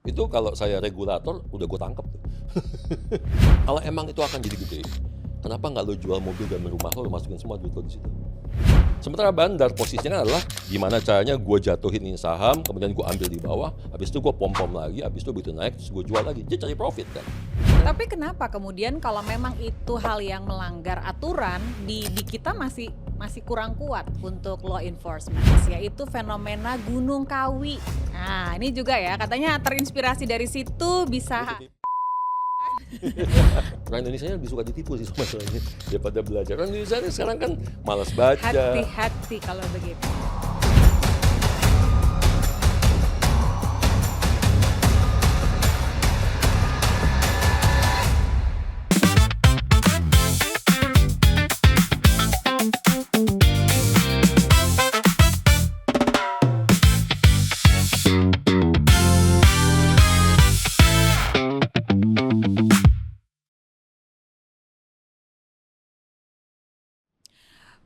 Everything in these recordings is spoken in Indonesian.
Itu kalau saya regulator, udah gue tangkap tuh. Kalau emang itu akan jadi gede, kenapa nggak lo jual mobil dan rumah lo masukin semua duit lo di situ? Sementara bandar posisinya adalah gimana caranya gue jatuhin ini saham, kemudian gue ambil di bawah, habis itu gue pom-pom lagi, habis itu begitu naik, terus gue jual lagi. Jadi cari profit kan. Tapi kenapa kemudian kalau memang itu hal yang melanggar aturan di kita masih kurang kuat untuk law enforcement, yaitu fenomena Gunung Kawi. Nah, ini juga ya katanya terinspirasi dari situ bisa. Orang Indonesia lebih suka ditipu sih masalahnya daripada belajar. Orang Indonesia sekarang kan malas baca. Hati-hati kalau begitu.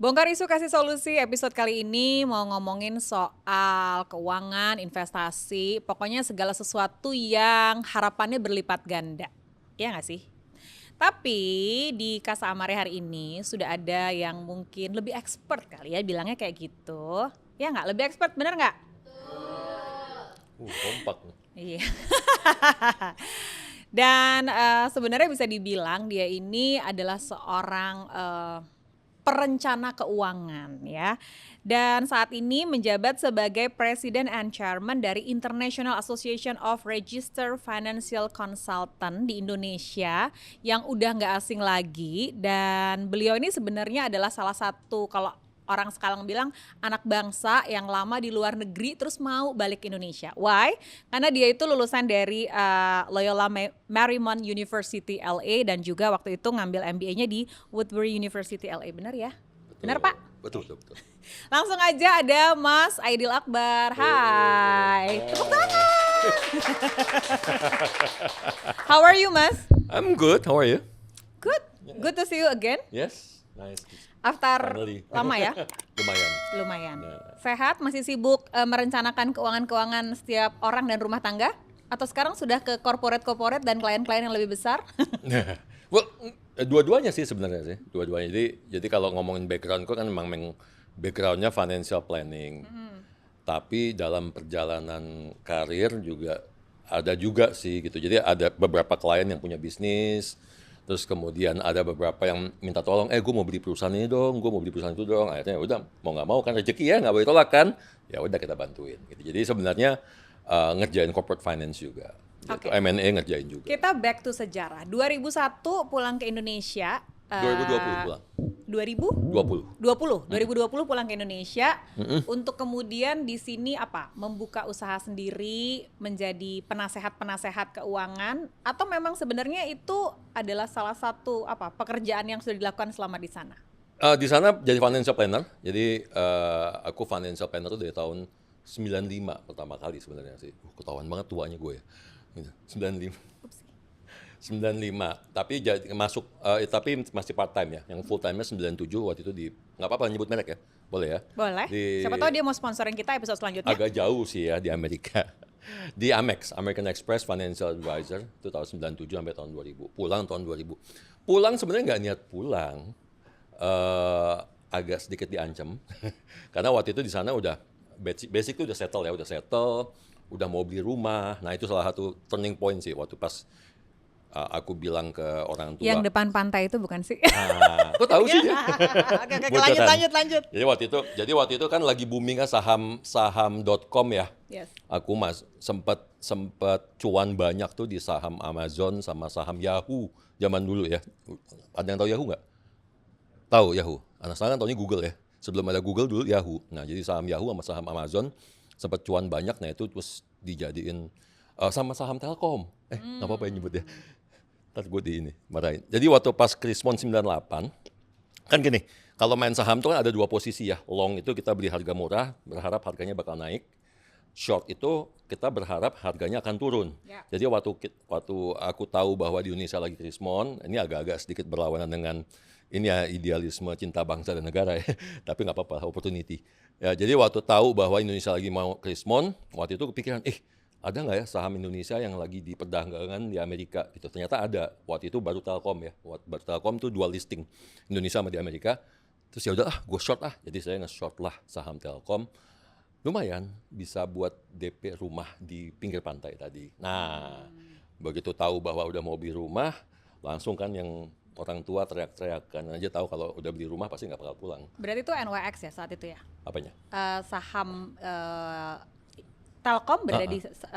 Bongkar isu kasih solusi episode kali ini mau ngomongin soal keuangan, investasi, pokoknya segala sesuatu yang harapannya berlipat ganda. Ya nggak sih? Tapi di Casa Amare hari ini sudah ada yang mungkin lebih expert kali ya bilangnya kayak gitu. Ya nggak? Lebih expert bener nggak? Kompak. Iya. Dan sebenarnya bisa dibilang dia ini adalah seorang perencana keuangan ya. Dan saat ini menjabat sebagai President and Chairman dari International Association of Registered Financial Consultant di Indonesia yang udah nggak asing lagi. Dan beliau ini sebenarnya adalah salah satu, kalau orang sekarang bilang, anak bangsa yang lama di luar negeri terus mau balik ke Indonesia. Why? Karena dia itu lulusan dari Loyola Marymount University LA dan juga waktu itu ngambil MBA-nya di Woodbury University LA. Benar ya? Benar Pak? Betul. Langsung aja ada Mas Aidil Akbar. Hai. Tepuk tangan. How are you, Mas? I'm good. How are you? Good. Good to see you again. Yes. Nice. After Finally. lama ya? Lumayan. Lumayan. Sehat? Masih sibuk merencanakan keuangan-keuangan setiap orang dan rumah tangga? Atau sekarang sudah ke corporate dan klien-klien yang lebih besar? Well, dua-duanya sih sebenarnya sih. Dua-duanya. Jadi kalau ngomongin backgroundku kan memang backgroundnya financial planning. Tapi dalam perjalanan karir juga ada juga sih gitu. Jadi ada beberapa klien yang punya bisnis. Terus kemudian ada beberapa yang minta tolong, gue mau beli perusahaan ini dong, gue mau beli perusahaan itu dong. Akhirnya udah mau nggak mau kan rezeki ya, nggak boleh tolak kan. Ya udah kita bantuin. Gitu. Jadi sebenarnya ngerjain corporate finance juga. Gitu. Okay. M&A ngerjain juga. Kita back to sejarah. 2001 pulang ke Indonesia. 2020 pulang. 2020 pulang ke Indonesia untuk kemudian di sini membuka usaha sendiri, menjadi penasehat keuangan, atau memang sebenarnya itu adalah salah satu pekerjaan yang sudah dilakukan selama di sana? Di sana jadi financial planner. Jadi aku financial planner tuh dari tahun 95 pertama kali sebenarnya sih. Ketahuan banget tuanya gue ya. 95, tapi masuk tapi masih part time ya. Yang full time-nya 97 waktu itu nggak apa-apa nyebut merek ya, boleh ya? Boleh. Siapa tahu dia mau sponsorin kita episode selanjutnya. Agak jauh sih ya di Amerika. Di Amex, American Express Financial Advisor itu tahun 97 sampai tahun 2000. Pulang tahun 2000. Pulang sebenarnya nggak niat pulang, agak sedikit diancam karena waktu itu di sana udah basic itu udah settle, udah mau beli rumah. Nah itu salah satu turning point sih waktu pas aku bilang ke orang tua. Yang depan pantai itu bukan sih? Kok tahu sih ya? Oke, lanjut. Jadi waktu itu kan lagi booming kan saham.com ya. Yes. Aku sempat cuan banyak tuh di saham Amazon sama saham Yahoo zaman dulu ya. Ada yang tahu Yahoo nggak? Tahu Yahoo. Anak sekarang kan taunya Google ya. Sebelum ada Google dulu Yahoo. Nah jadi saham Yahoo sama saham Amazon sempat cuan banyak. Nah itu terus dijadiin sama saham Telkom. Nggak apa-apa yang nyebut ya. Ntar gue marahin. Jadi waktu pas Krismon 98, kan gini, kalau main saham tuh kan ada dua posisi ya. Long itu kita beli harga murah, berharap harganya bakal naik. Short itu kita berharap harganya akan turun. Ya. Jadi waktu aku tahu bahwa di Indonesia lagi Krismon, ini agak-agak sedikit berlawanan dengan ini ya idealisme cinta bangsa dan negara ya. Tapi nggak apa-apa, opportunity. Ya, jadi waktu tahu bahwa Indonesia lagi mau Krismon, waktu itu kepikiran, ada nggak ya saham Indonesia yang lagi diperdagangkan di Amerika gitu. Ternyata ada. Waktu itu baru Telkom ya. Baru Telkom tuh dual listing Indonesia sama di Amerika. Terus ya udah gue short Jadi saya nge-short lah saham Telkom. Lumayan bisa buat DP rumah di pinggir pantai tadi. Nah, begitu tahu bahwa udah mau beli rumah, langsung kan yang orang tua teriak-teriak kan aja tahu kalau udah beli rumah pasti nggak bakal pulang. Berarti itu NYX ya saat itu ya? Apanya? Saham Telkom berada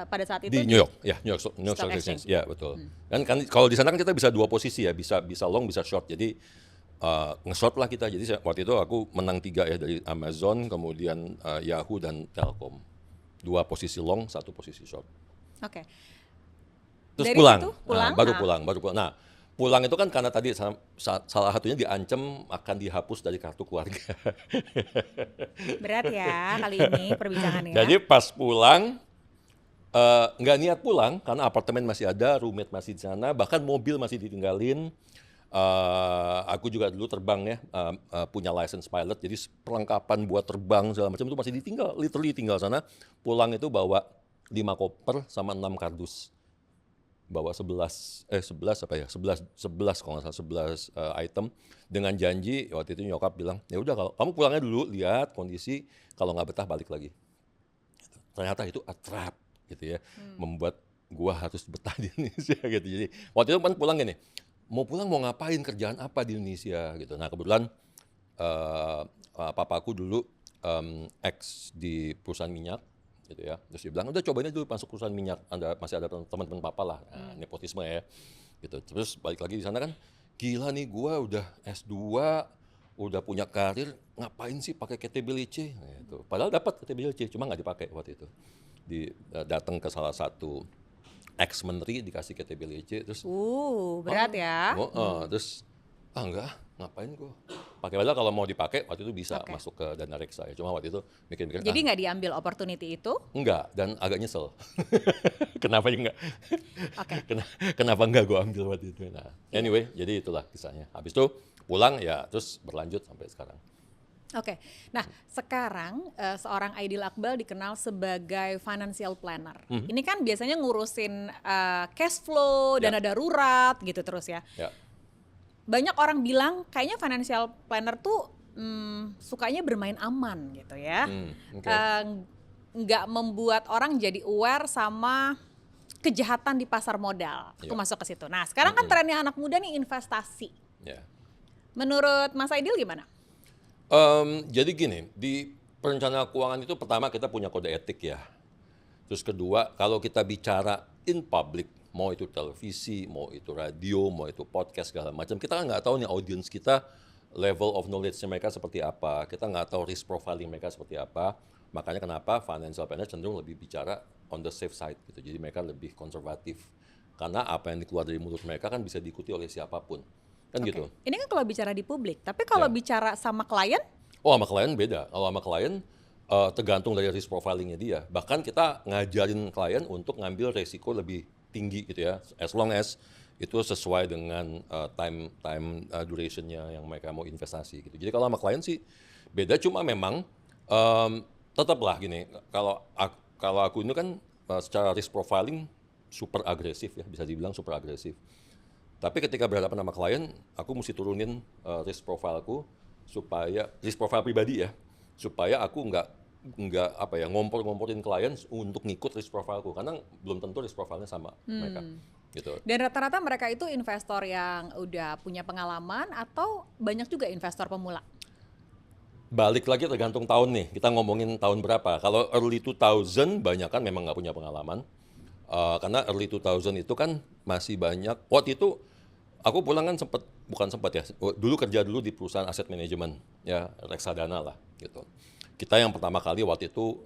pada saat itu Di New York, ya New York Stock Exchange, ya betul. Kan kalau di sana kan kita bisa dua posisi ya, bisa long, bisa short. Jadi nge-short lah kita. Jadi waktu itu aku menang 3 ya dari Amazon, kemudian Yahoo dan Telkom. 2 posisi long, 1 posisi short. Oke. Terus Dari pulang, situ, pulang, baru pulang. Nah, pulang itu kan karena tadi salah satunya diancam akan dihapus dari kartu keluarga. Berat ya kali ini perbincangannya. Jadi pas pulang, nggak niat pulang karena apartemen masih ada, roommate masih di sana, bahkan mobil masih ditinggalin. Aku juga dulu terbang ya, punya license pilot, jadi perlengkapan buat terbang segala macam itu masih ditinggal, literally tinggal sana. Pulang itu bawa 5 koper sama 6 kardus. Bawa 11 apa ya, 11 kalau nggak salah, 11 item dengan janji. Waktu itu nyokap bilang, ya udah kalau kamu pulangnya dulu, lihat kondisi, kalau nggak betah balik lagi. Ternyata itu a trap gitu ya, membuat gua harus betah di Indonesia gitu. Jadi waktu itu kan pulang gini, mau pulang mau ngapain, kerjaan apa di Indonesia gitu. Nah kebetulan papaku dulu ex di perusahaan minyak gitu ya. Terus dia bilang, udah cobain aja dulu masuk perusahaan minyak, masih ada teman-teman papa lah, nepotisme ya gitu. Terus balik lagi di sana kan, gila nih gua udah S2, udah punya karir, ngapain sih pakai KTBLC gitu. Padahal dapat KTBLC, cuma nggak dipakai waktu itu. Datang ke salah satu ex-menteri dikasih KTBLC, terus berat ya. Terus enggak, ngapain gua pakai, padahal kalau mau dipakai waktu itu bisa masuk ke dana reksa ya. Cuma waktu itu mikir-mikir, jadi nggak diambil opportunity itu? Enggak, dan agak nyesel. Kenapa enggak? Kenapa enggak gua ambil waktu itu? Nah, anyway, jadi itulah kisahnya. Habis itu pulang ya, terus berlanjut sampai sekarang. Oke, nah sekarang seorang Aidil Akbal dikenal sebagai financial planner. Ini kan biasanya ngurusin cash flow, dana darurat gitu terus ya. Banyak orang bilang kayaknya financial planner tuh sukanya bermain aman gitu ya. Nggak membuat orang jadi aware sama kejahatan di pasar modal. Aku masuk ke situ. Nah sekarang kan trennya anak muda nih investasi. Menurut Mas Aidil gimana? Jadi gini, di perencanaan keuangan itu pertama kita punya kode etik ya. Terus kedua, kalau kita bicara in public, mau itu televisi, mau itu radio, mau itu podcast segala macam, kita kan nggak tahu nih audience kita level of knowledge-nya mereka seperti apa, kita nggak tahu risk profiling mereka seperti apa. Makanya kenapa financial planner cenderung lebih bicara on the safe side gitu. Jadi mereka lebih konservatif. Karena apa yang keluar dari mulut mereka kan bisa diikuti oleh siapapun. Kan gitu. Ini kan kalau bicara di publik, tapi kalau bicara sama klien? Oh, sama klien beda. Kalau sama klien tergantung dari risk profilingnya dia. Bahkan kita ngajarin klien untuk ngambil resiko lebih tinggi gitu ya, as long as itu sesuai dengan time durationnya yang mereka mau investasi gitu. Jadi kalau sama klien sih beda, cuma memang tetaplah gini, kalau aku ini kan secara risk profiling super agresif ya, bisa dibilang super agresif. Tapi ketika berhadapan sama klien, aku mesti turunin risk profileku supaya risk profile pribadi ya, supaya aku nggak ngompor-ngomporin klien untuk ngikut risk profileku, karena belum tentu risk profilenya sama mereka gitu. Dan rata-rata mereka itu investor yang udah punya pengalaman atau banyak juga investor pemula? Balik lagi tergantung tahun nih, kita ngomongin tahun berapa. Kalau early 2000 banyak kan memang nggak punya pengalaman, karena early 2000 itu kan masih banyak. Waktu itu aku pulang kan dulu kerja dulu di perusahaan aset manajemen ya, reksadana lah gitu. Kita yang pertama kali waktu itu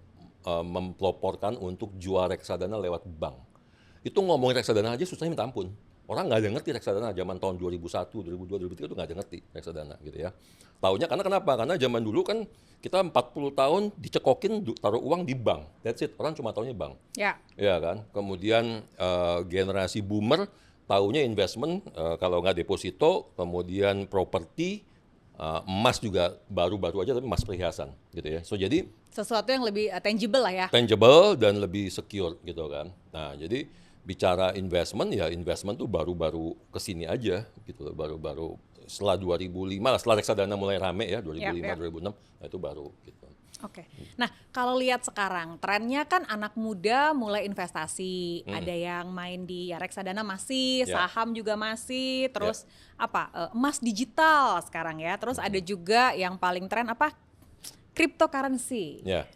memploporkan untuk jual reksadana lewat bank. Itu ngomongin reksadana aja susahnya minta ampun. Orang nggak ada ngerti reksadana zaman tahun 2001, 2002, 2003 itu nggak ada ngerti reksadana gitu ya. Taunya karena kenapa? Karena zaman dulu kan kita 40 tahun dicekokin taruh uang di bank. That's it. Orang cuma taunya bank. Ya kan. Kemudian generasi boomer taunya investment, kalau nggak deposito, kemudian properti, Emas juga baru-baru aja tapi emas perhiasan gitu ya. So jadi Sesuatu yang lebih tangible lah ya. tangible dan lebih secure gitu kan. Nah, jadi bicara investment ya investment tuh baru-baru kesini aja gitu loh, baru-baru setelah 2005 lah, setelah reksadana mulai rame ya, 2005, Yap. 2006, nah itu baru gitu. Oke. Nah, kalau lihat sekarang, trennya kan anak muda mulai investasi, ada yang main di ya, reksadana masih, Ya. saham juga masih, terus emas digital sekarang ya, terus ada juga yang paling tren apa? Cryptocurrency. Ya.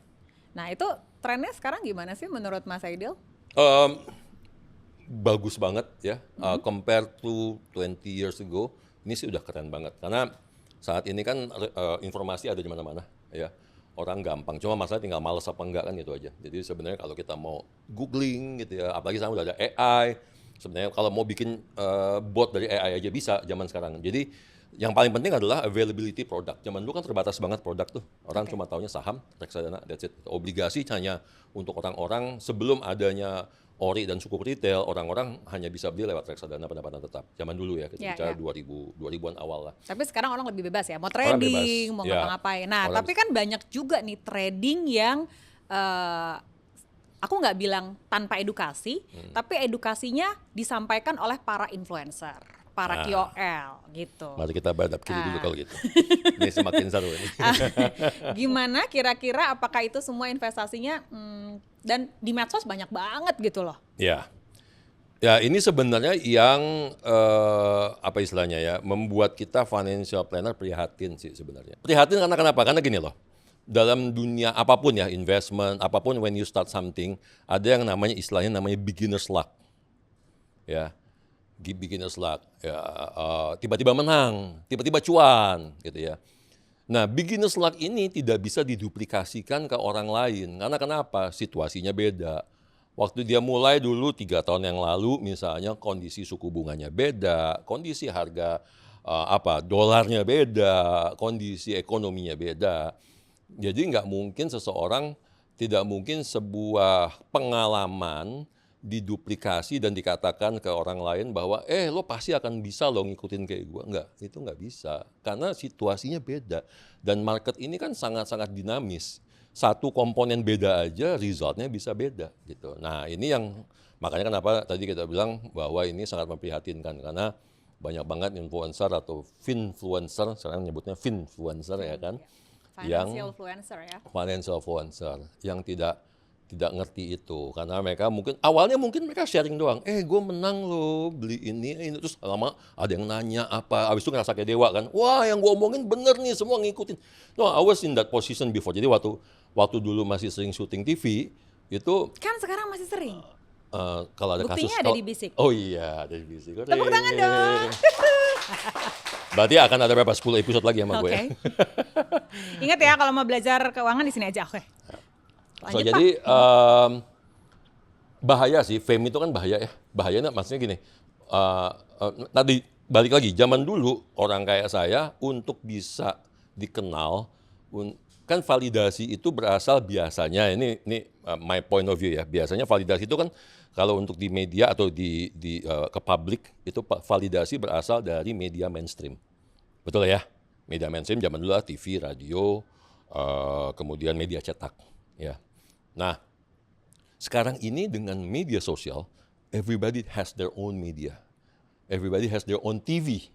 Nah, itu trennya sekarang gimana sih menurut Mas Aidil? Em, bagus banget ya, compare to 20 years ago, ini sih udah keren banget. Karena saat ini kan informasi ada di mana-mana ya. Orang gampang, cuma masalah tinggal males apa enggak kan gitu aja. Jadi sebenarnya kalau kita mau googling gitu ya, apalagi sekarang udah ada AI, sebenarnya kalau mau bikin bot dari AI aja bisa zaman sekarang. Jadi yang paling penting adalah availability produk. Zaman dulu kan terbatas banget produk tuh. Orang cuma taunya saham, reksadana, that's it. Obligasi hanya untuk orang-orang sebelum adanya ori dan sukuk retail, orang-orang hanya bisa beli lewat reksadana pendapatan tetap. Zaman dulu ya, kita Ya, bicara ya. 2000-an awal lah. Tapi sekarang orang lebih bebas ya, mau Orang trading, bebas, mau ya. ngapa-ngapain. Nah, Orang tapi kan banyak juga nih trading yang aku nggak bilang tanpa edukasi, tapi edukasinya disampaikan oleh para influencer, para KOL gitu. Mari kita badap kiri dulu kalau gitu. Ini semakin seru ini. Gimana kira-kira apakah itu semua investasinya dan di medsos banyak banget gitu loh. Ya. Ya, ini sebenarnya yang apa istilahnya ya, membuat kita financial planner prihatin sih sebenarnya. Prihatin karena kenapa? Karena gini loh. Dalam dunia apapun ya, investment, apapun when you start something, ada yang namanya istilahnya namanya beginner's luck. Ya. Beginner's luck. Ya, tiba-tiba menang, tiba-tiba cuan gitu ya. Nah, beginner's luck ini tidak bisa diduplikasikan ke orang lain. Karena kenapa? Situasinya beda. Waktu dia mulai dulu 3 tahun yang lalu, misalnya kondisi suku bunganya beda, kondisi harga dolarnya beda, kondisi ekonominya beda. Jadi nggak mungkin tidak mungkin sebuah pengalaman diduplikasi dan dikatakan ke orang lain bahwa lo pasti akan bisa lo ngikutin kayak gue. Enggak, itu nggak bisa. Karena situasinya beda. Dan market ini kan sangat-sangat dinamis. Satu komponen beda aja resultnya bisa beda gitu. Nah ini yang makanya kenapa tadi kita bilang bahwa ini sangat memprihatinkan. Karena banyak banget influencer atau finfluencer, sekarang nyebutnya finfluencer ya kan. Financial influencer ya. Financial influencer yang tidak ngerti itu karena mereka awalnya mungkin mereka sharing doang, gue menang loh beli ini terus lama ada yang nanya apa, abis itu ngerasa kayak dewa kan, wah yang gue omongin bener nih semua ngikutin. No, I was in that position before. Jadi waktu dulu masih sering syuting TV itu Kan sekarang masih sering. kalau ada Buktinya kasus ada di Bisik. Oh iya ada di Bisik. Tepuk tangan dong. Berarti akan ada berapa 10 episode lagi sama gue ya. Ingat ya kalau mau belajar keuangan di sini aja. Oke. So, Lanjut, jadi bahaya sih, fame itu kan bahaya ya. Bahayanya maksudnya gini, tadi balik lagi, zaman dulu orang kayak saya untuk bisa dikenal, kan validasi itu berasal biasanya, ini my point of view ya, biasanya validasi itu kan kalau untuk di media atau ke publik, itu validasi berasal dari media mainstream. Betul ya? Media mainstream zaman dulu lah TV, radio, kemudian media cetak. Ya. Nah, sekarang ini dengan media sosial, everybody has their own media. Everybody has their own TV.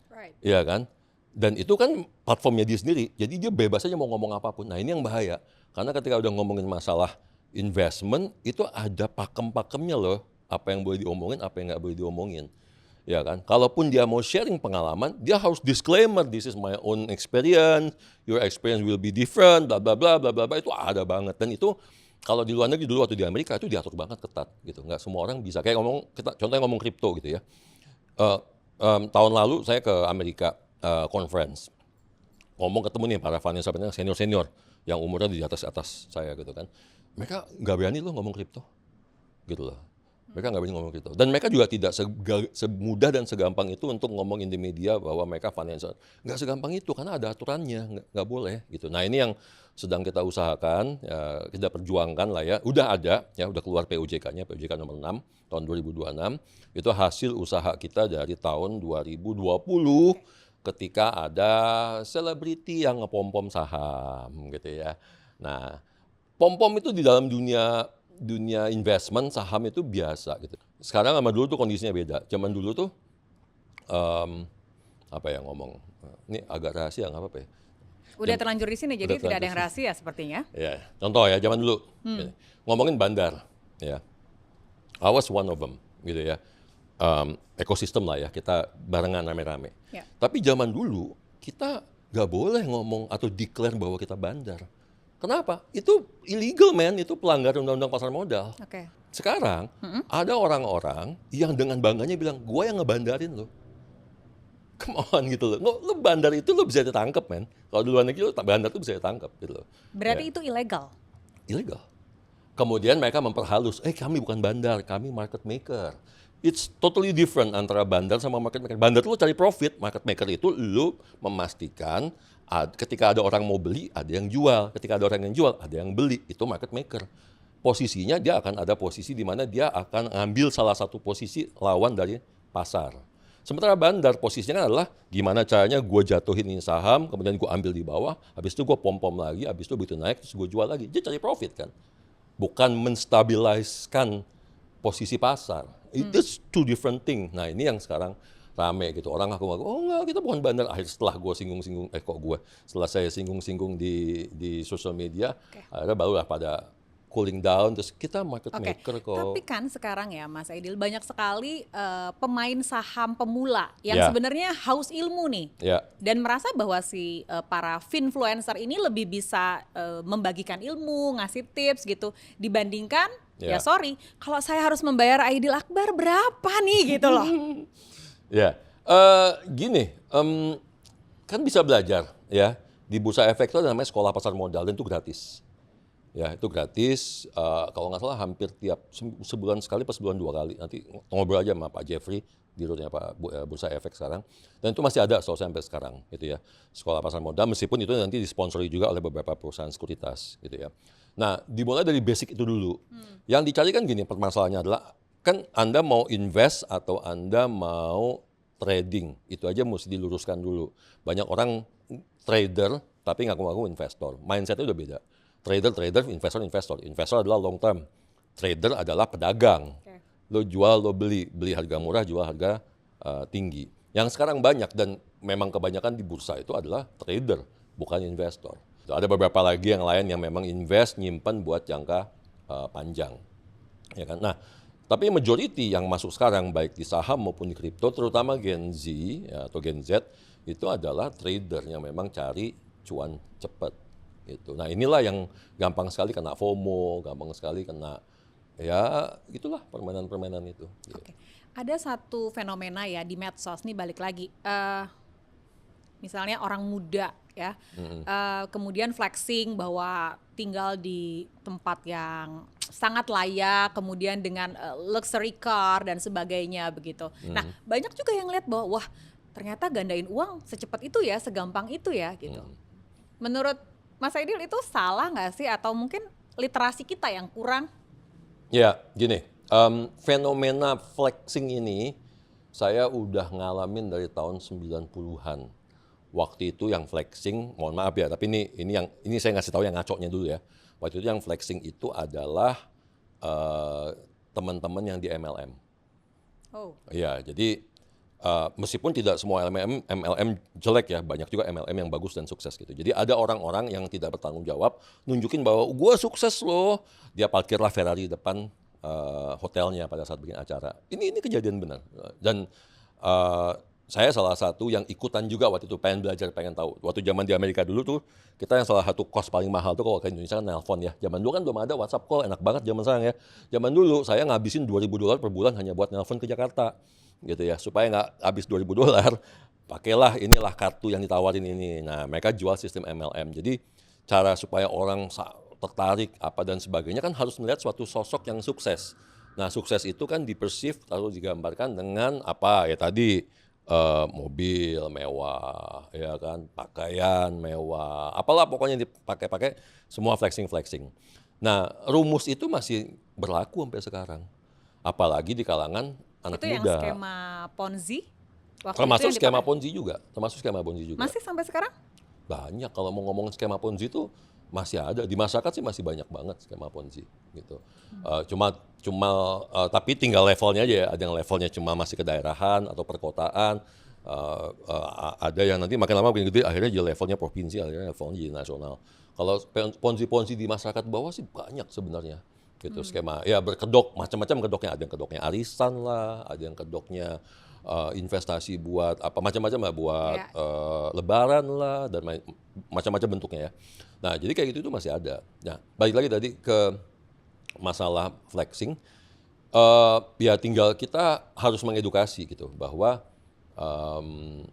Right. Ya kan? Dan itu kan platformnya dia sendiri. Jadi dia bebas aja mau ngomong apapun. Nah ini yang bahaya. Karena ketika udah ngomongin masalah investment, itu ada pakem-pakemnya loh. Apa yang boleh diomongin, apa yang nggak boleh diomongin. Ya kan? Kalaupun dia mau sharing pengalaman, dia harus disclaimer, this is my own experience, your experience will be different, bla bla bla bla bla. Itu ada banget. Dan itu kalau di luar negeri dulu waktu di Amerika itu diatur banget ketat gitu. Nggak semua orang bisa. Kayak contohnya ngomong kripto gitu ya. Tahun lalu saya ke Amerika conference. Ketemu nih para financial planner senior-senior yang umurnya di atas saya gitu kan. Mereka nggak berani loh ngomong kripto. Gitu loh. Mereka nggak berani ngomong kripto. Dan mereka juga tidak semudah dan segampang itu untuk ngomongin di media bahwa mereka financial. Nggak segampang itu karena ada aturannya, nggak boleh gitu. Nah ini yang sedang kita usahakan, ya, kita perjuangkan lah ya. Udah ada, ya udah keluar POJK-nya, POJK nomor 6 tahun 2026. Itu hasil usaha kita dari tahun 2020 ketika ada selebriti yang ngepom-pom saham gitu ya. Nah, pom-pom itu di dalam dunia investment saham itu biasa gitu. Sekarang sama dulu tuh kondisinya beda. Zaman dulu tuh apa ya ngomong, ini agak rahasia nggak apa-apa ya. Udah terlanjur di sini, jadi Udah tidak ada yang terlanjur rahasia sepertinya. Ya, contoh ya zaman dulu ngomongin bandar, ya. I was one of them, gitu ya. Ekosistem lah ya, kita barengan rame-rame. Ya. Tapi zaman dulu kita nggak boleh ngomong atau declare bahwa kita bandar. Kenapa? Itu illegal man, itu pelanggar undang-undang pasar modal. Oke. Sekarang ada orang-orang yang dengan bangganya bilang, gue yang ngebandarin lo. Come on gitu loh. Lo bandar itu lo bisa ditangkap men. Kalau di luar negeri lo bandar itu bisa ditangkap gitu loh. Berarti itu ilegal. Ilegal. Kemudian mereka memperhalus, kami bukan bandar, kami market maker. It's totally different antara bandar sama market maker. Bandar itu lo cari profit, market maker itu lo memastikan ketika ada orang mau beli, ada yang jual. Ketika ada orang yang jual, ada yang beli. Itu market maker. Posisinya dia akan ada posisi di mana dia akan ngambil salah satu posisi lawan dari pasar. Sementara bandar posisinya kan adalah gimana caranya gue jatuhin ini saham, kemudian gue ambil di bawah, habis itu gue pom-pom lagi, habis itu begitu naik, terus gue jual lagi. Dia cari profit kan. Bukan menstabiliskan posisi pasar. It's two different thing. Nah ini yang sekarang rame gitu. Orang ngaku-ngaku, oh enggak kita bukan bandar. Akhirnya setelah gue singgung-singgung, setelah saya singgung-singgung di sosial media, akhirnya barulah pada cooling down, terus kita market maker kok. Tapi kan sekarang ya Mas Aidil banyak sekali pemain saham pemula yang sebenarnya haus ilmu nih. Dan merasa bahwa si para finfluencer ini lebih bisa membagikan ilmu, ngasih tips gitu dibandingkan ya sorry, kalau saya harus membayar Aidil Akbar berapa nih gitu loh. Gini, kan bisa belajar ya. Di Bursa Efek itu ada namanya sekolah pasar modal dan itu gratis. Ya itu gratis, kalau nggak salah hampir tiap sebulan sekali pas sebulan 2 kali. Nanti ngobrol aja sama Pak Jeffrey, dirutnya Pak Bursa Efek sekarang. Dan itu masih ada sampai sekarang gitu ya. Sekolah pasar modal meskipun itu nanti disponsori juga oleh beberapa perusahaan sekuritas gitu ya. Nah dimulai dari basic itu dulu. Yang dicari kan gini, permasalahannya adalah kan Anda mau invest atau Anda mau trading. Itu aja mesti diluruskan dulu. Banyak orang trader tapi ngaku-ngaku investor. Mindsetnya udah beda. Trader, investor. Investor adalah long term. Trader adalah pedagang. Lo jual, lo beli harga murah, jual harga tinggi. Yang sekarang banyak dan memang kebanyakan di bursa itu adalah trader, bukan investor. Ada beberapa lagi yang lain yang memang invest, nyimpan buat jangka panjang. Ya kan? Nah, tapi majority yang masuk sekarang baik di saham maupun di kripto, terutama Gen Z atau Gen Z, itu adalah trader yang memang cari cuan cepat. Gitu. Nah inilah yang gampang sekali kena FOMO, gampang sekali kena ya itulah permainan-permainan itu. Oke. Ada satu fenomena ya di medsos nih balik lagi, misalnya orang muda ya, kemudian flexing bahwa tinggal di tempat yang sangat layak, kemudian dengan luxury car dan sebagainya begitu. Nah banyak juga yang lihat bahwa wah ternyata gandain uang secepat itu ya, segampang itu ya gitu. Menurut Mas Aidil itu salah nggak sih atau mungkin literasi kita yang kurang? Ya gini, fenomena flexing ini saya udah ngalamin dari tahun 90-an. Waktu itu yang flexing, mohon maaf ya, tapi ini saya ngasih tahu yang ngacoknya dulu ya. Waktu itu yang flexing itu adalah teman-teman yang di MLM. Oh. Ya, jadi meskipun tidak semua MLM jelek ya, banyak juga MLM yang bagus dan sukses gitu. Jadi ada orang-orang yang tidak bertanggung jawab, nunjukin bahwa gue sukses loh. Dia parkirlah Ferrari depan hotelnya pada saat bikin acara. Ini kejadian benar. Dan saya salah satu yang ikutan juga waktu itu, pengen belajar, pengen tahu. Waktu zaman di Amerika dulu tuh, kita yang salah satu kos paling mahal tuh kalau ke Indonesia kan nelpon ya. Zaman dulu kan belum ada WhatsApp call, enak banget zaman sekarang ya. Zaman dulu saya ngabisin $2.000 per bulan hanya buat nelpon ke Jakarta. Gitu ya, supaya nggak habis $2.000, pakailah inilah kartu yang ditawarin ini. Nah, mereka jual sistem MLM. Jadi cara supaya orang tertarik apa dan sebagainya kan harus melihat suatu sosok yang sukses. Nah, sukses itu kan dipersif lalu digambarkan dengan apa ya tadi, mobil mewah, ya kan, pakaian mewah, apalah pokoknya dipakai semua flexing. Nah, rumus itu masih berlaku sampai sekarang, apalagi di kalangan anak itu muda. Yang skema Ponzi? waktu itu Termasuk yang skema dipakai. Ponzi juga, termasuk skema Ponzi juga. Masih sampai sekarang? Banyak kalau mau ngomong skema Ponzi itu masih ada di masyarakat sih, masih banyak banget skema Ponzi gitu. Cuma cuma tapi tinggal levelnya aja ya. Ada yang levelnya cuma masih ke daerahan atau perkotaan. Ada yang nanti makin lama makin gede akhirnya jadi levelnya provinsi, akhirnya levelnya jadi nasional. Kalau Ponzi di masyarakat bawah sih banyak sebenarnya gitu skema ya, berkedok macam-macam kedoknya, ada yang kedoknya arisan lah, ada yang kedoknya investasi buat apa macam-macam lah, buat Ya. lebaran lah, dan macam-macam bentuknya ya. Nah jadi kayak gitu itu masih ada. Nah balik lagi tadi ke masalah flexing, ya tinggal kita harus mengedukasi gitu bahwa em,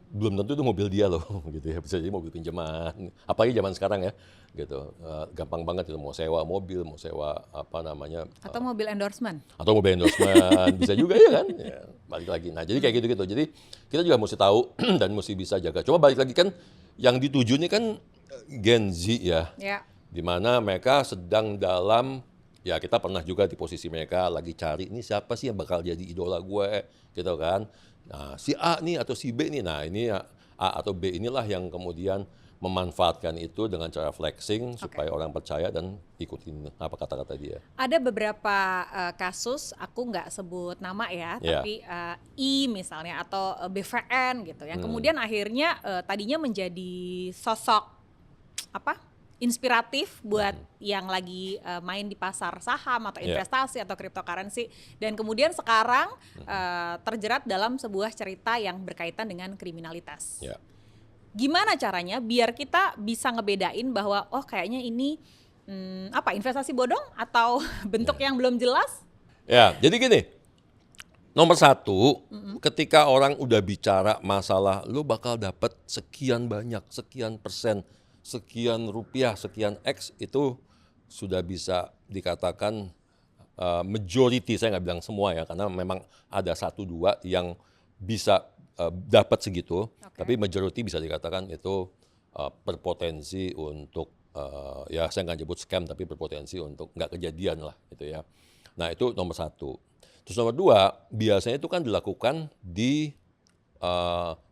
belum tentu itu mobil dia loh gitu ya, bisa jadi mobil pinjaman, apalagi zaman sekarang ya gitu. Gampang banget itu mau sewa mobil, mau sewa apa namanya, Atau mobil endorsement? atau mobil endorsement bisa juga ya kan ya, balik lagi. Nah jadi kayak gitu-gitu, jadi kita juga mesti tahu dan mesti bisa jaga. Coba balik lagi kan yang dituju ini kan Gen Z ya, Ya. di mana mereka sedang dalam, ya kita pernah juga di posisi mereka lagi cari ini siapa sih yang bakal jadi idola gue gitu kan. Nah si A nih atau si B nih, nah ini ya A atau B inilah yang kemudian memanfaatkan itu dengan cara flexing supaya orang percaya dan ikutin apa kata-kata dia. Ada beberapa kasus, aku nggak sebut nama ya, Ya. tapi I misalnya atau BVN gitu, yang kemudian akhirnya tadinya menjadi sosok apa? Inspiratif buat yang lagi main di pasar saham atau Ya. investasi atau cryptocurrency, dan kemudian sekarang terjerat dalam sebuah cerita yang berkaitan dengan kriminalitas. Ya. Gimana caranya biar kita bisa ngebedain bahwa oh kayaknya ini apa investasi bodong atau bentuk yang belum jelas? Ya, jadi gini, nomor satu, ketika orang udah bicara masalah lu bakal dapat sekian banyak, sekian persen, sekian rupiah, sekian X, itu sudah bisa dikatakan majority, saya nggak bilang semua ya, karena memang ada satu dua yang bisa dapat segitu, tapi majority bisa dikatakan itu berpotensi untuk ya saya nggak nyebut scam, tapi berpotensi untuk nggak kejadian lah gitu ya. Nah itu nomor satu. Terus nomor dua, biasanya itu kan dilakukan di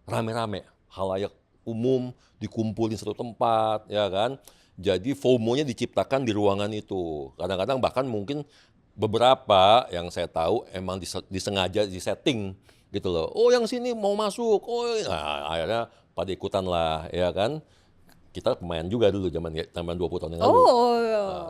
rame-rame, halayak umum, dikumpulin satu tempat, ya kan. Jadi FOMO-nya diciptakan di ruangan itu. Kadang-kadang bahkan mungkin beberapa yang saya tahu emang disengaja disetting gitu loh. Oh yang sini mau masuk, oh nah, akhirnya pada ikutan lah, ya kan. Kita pemain juga dulu zaman 20 tahun yang lalu.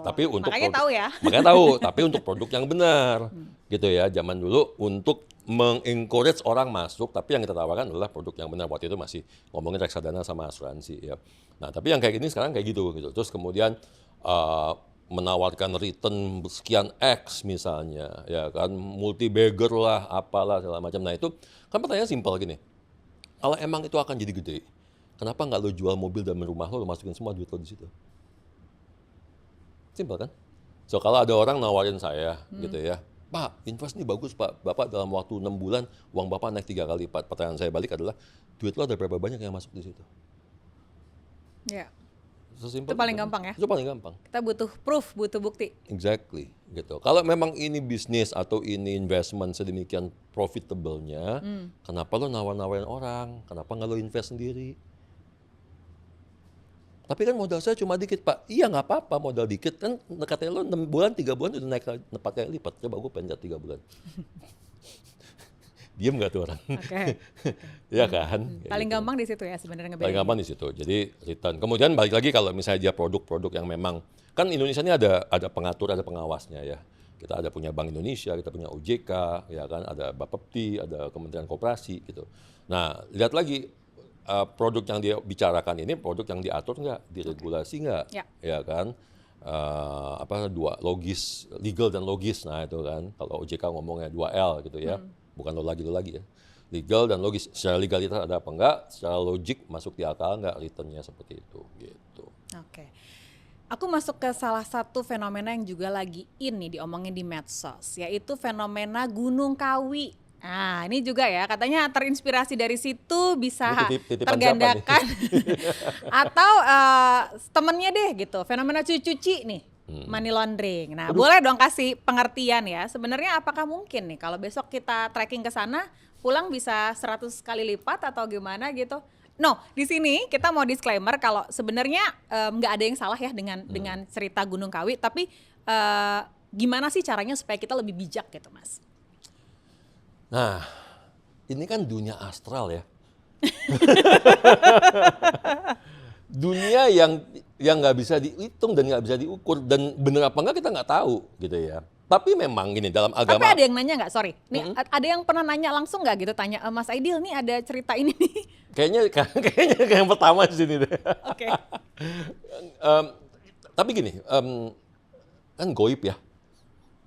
Tapi untuk makanya tahu ya. Makanya tahu, tapi untuk produk yang benar. Gitu ya, zaman dulu untuk mengencourage orang masuk, tapi yang kita tawarkan adalah produk yang benar. Waktu itu masih ngomongin reksadana sama asuransi ya. Nah, tapi yang kayak gini sekarang kayak gitu. Terus kemudian menawarkan return sekian X misalnya, ya kan, multi bagger lah, apalah segala macam. Nah, itu kan pertanyaan simpel gini. Kalau emang itu akan jadi gede, kenapa nggak lo jual mobil dan rumah lo masukin semua duit lo di situ? Simpel kan? So kalau ada orang nawarin saya gitu ya, Pak, invest ini bagus Pak, Bapak dalam waktu 6 bulan uang Bapak naik 3 kali lipat. Pertanyaan saya balik adalah, duit lo ada berapa banyak yang masuk di situ? Ya. Sesimpel Itu paling itu. gampang ya. Itu paling gampang. Kita butuh proof, butuh bukti. Exactly gitu. Kalau memang ini bisnis atau ini investment sedemikian profitable-nya, kenapa lo nawar-nawarin orang? Kenapa nggak lo invest sendiri? Tapi kan modal saya cuma dikit Pak. Iya nggak apa-apa modal dikit kan, katanya lo 6 bulan 3 bulan udah naik 4 kali lipat. Coba gue pengen lihat 3 bulan. Diem nggak tuh orang? Oke. Iya kan? Kayak Paling gitu. gampang di situ ya sebenarnya Paling ngebedain. gampang di situ. Jadi return. Kemudian balik lagi kalau misalnya dia produk-produk yang memang, kan Indonesia ini ada pengatur, ada pengawasnya ya. Kita ada punya Bank Indonesia, kita punya OJK, ya kan, ada Bapepti, ada Kementerian Koperasi gitu. Nah, lihat lagi produk yang dia bicarakan ini produk yang diatur nggak, diregulasi nggak, ya kan? Dua logis, legal dan logis. Nah itu kan, kalau OJK ngomongnya 2L gitu ya, bukan lo lagi ya. Legal dan logis, secara legalitas ada apa enggak, secara logik masuk di akal enggak returnnya seperti itu gitu. Oke. Aku masuk ke salah satu fenomena yang juga lagi in nih diomongin di medsos, yaitu fenomena Gunung Kawi. Nah ini juga ya, katanya terinspirasi dari situ bisa Ini titipan tergandakan. Atau temennya deh gitu, fenomena cuci-cuci nih. Money laundering. Nah, boleh dong kasih pengertian ya. Sebenarnya apakah mungkin nih kalau besok kita tracking ke sana pulang bisa 100 kali lipat atau gimana gitu? No, di sini kita mau disclaimer kalau sebenarnya nggak ada yang salah ya dengan cerita Gunung Kawi, tapi gimana sih caranya supaya kita lebih bijak gitu, Mas? Nah, ini kan dunia astral ya. Dunia yang nggak bisa dihitung dan nggak bisa diukur, dan bener apa nggak kita nggak tahu gitu ya. Tapi memang gini, dalam agama. Tapi ada yang nanya nggak? Sorry, nih ada yang pernah nanya langsung nggak gitu, tanya Mas Aidil nih ada cerita ini nih. Kayaknya yang pertama di sini deh. Oke. Tapi gini, kan goib ya.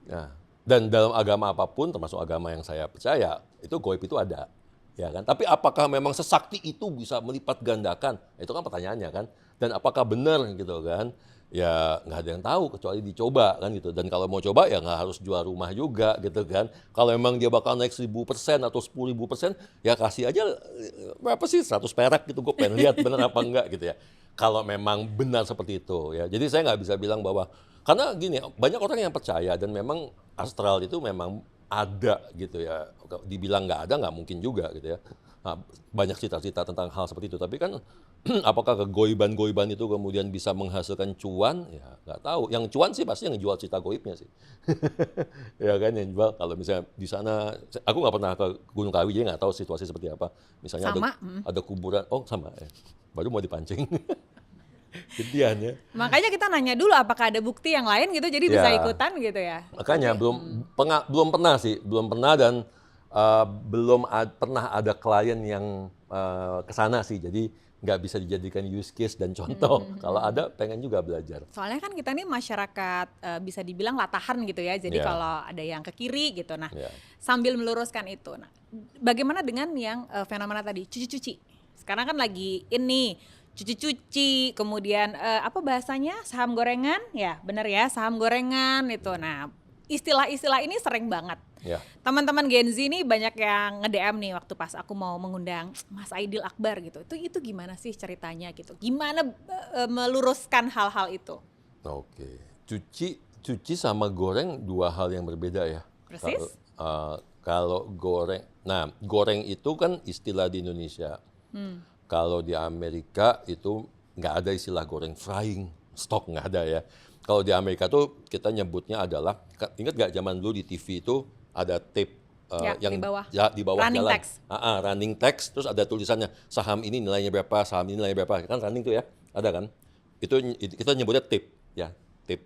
Nah, dan dalam agama apapun, termasuk agama yang saya percaya, itu goib itu ada, ya kan. Tapi apakah memang sesakti itu bisa melipat gandakan? Itu kan pertanyaannya kan. Dan apakah benar gitu kan? Ya nggak ada yang tahu kecuali dicoba kan gitu. Dan kalau mau coba ya nggak harus jual rumah juga gitu kan. Kalau emang dia bakal naik 1000% atau 10.000%, ya kasih aja berapa sih 100 perak gitu. Gue pengen lihat benar apa enggak gitu ya. Kalau memang benar seperti itu ya. Jadi saya nggak bisa bilang bahwa, karena gini, banyak orang yang percaya dan memang astral itu memang ada gitu ya. Dibilang nggak ada nggak mungkin juga gitu ya. Nah, banyak cita-cita tentang hal seperti itu. Tapi kan apakah kegoiban-goiban itu kemudian bisa menghasilkan cuan? Ya nggak tahu. Yang cuan sih pasti yang jual cita goibnya sih. Ya kan, yang jual. Kalau misalnya di sana, aku nggak pernah ke Gunung Kawi, jadi nggak tahu situasi seperti apa. Misalnya Sama, ada kuburan. Oh sama ya. Baru mau dipancing. Gantian ya. Makanya kita nanya dulu apakah ada bukti yang lain gitu, jadi bisa Ya. ikutan gitu ya. Makanya belum pernah sih, belum pernah, dan pernah ada klien yang ke sana sih. Jadi nggak bisa dijadikan use case dan contoh. Kalau ada, pengen juga belajar. Soalnya kan kita nih masyarakat bisa dibilang latahan gitu ya. Jadi Ya. kalau ada yang ke kiri gitu. Nah, Ya. sambil meluruskan itu. Nah, bagaimana dengan yang fenomena tadi cuci-cuci? Sekarang kan lagi ini cuci-cuci, kemudian apa bahasanya? Saham gorengan? Ya, benar ya, saham gorengan itu. Nah, istilah-istilah ini sering banget. Ya. Teman-teman Gen Z ini banyak yang nge-DM nih waktu pas aku mau mengundang Mas Aidil Akbar gitu. Itu gimana sih ceritanya gitu? Gimana meluruskan hal-hal itu? Oke. Cuci sama goreng dua hal yang berbeda ya. Persis. Kalau goreng, nah goreng itu kan istilah di Indonesia. Kalau di Amerika itu nggak ada istilah goreng frying, stok nggak ada ya. Kalau di Amerika tuh kita nyebutnya adalah, ingat nggak zaman dulu di TV itu ada tape Ya, yang di bawah. Running jalan. text. Running text, terus ada tulisannya saham ini nilainya berapa, saham ini nilainya berapa, kan running tuh ya, ada kan? Itu kita nyebutnya tape ya, tape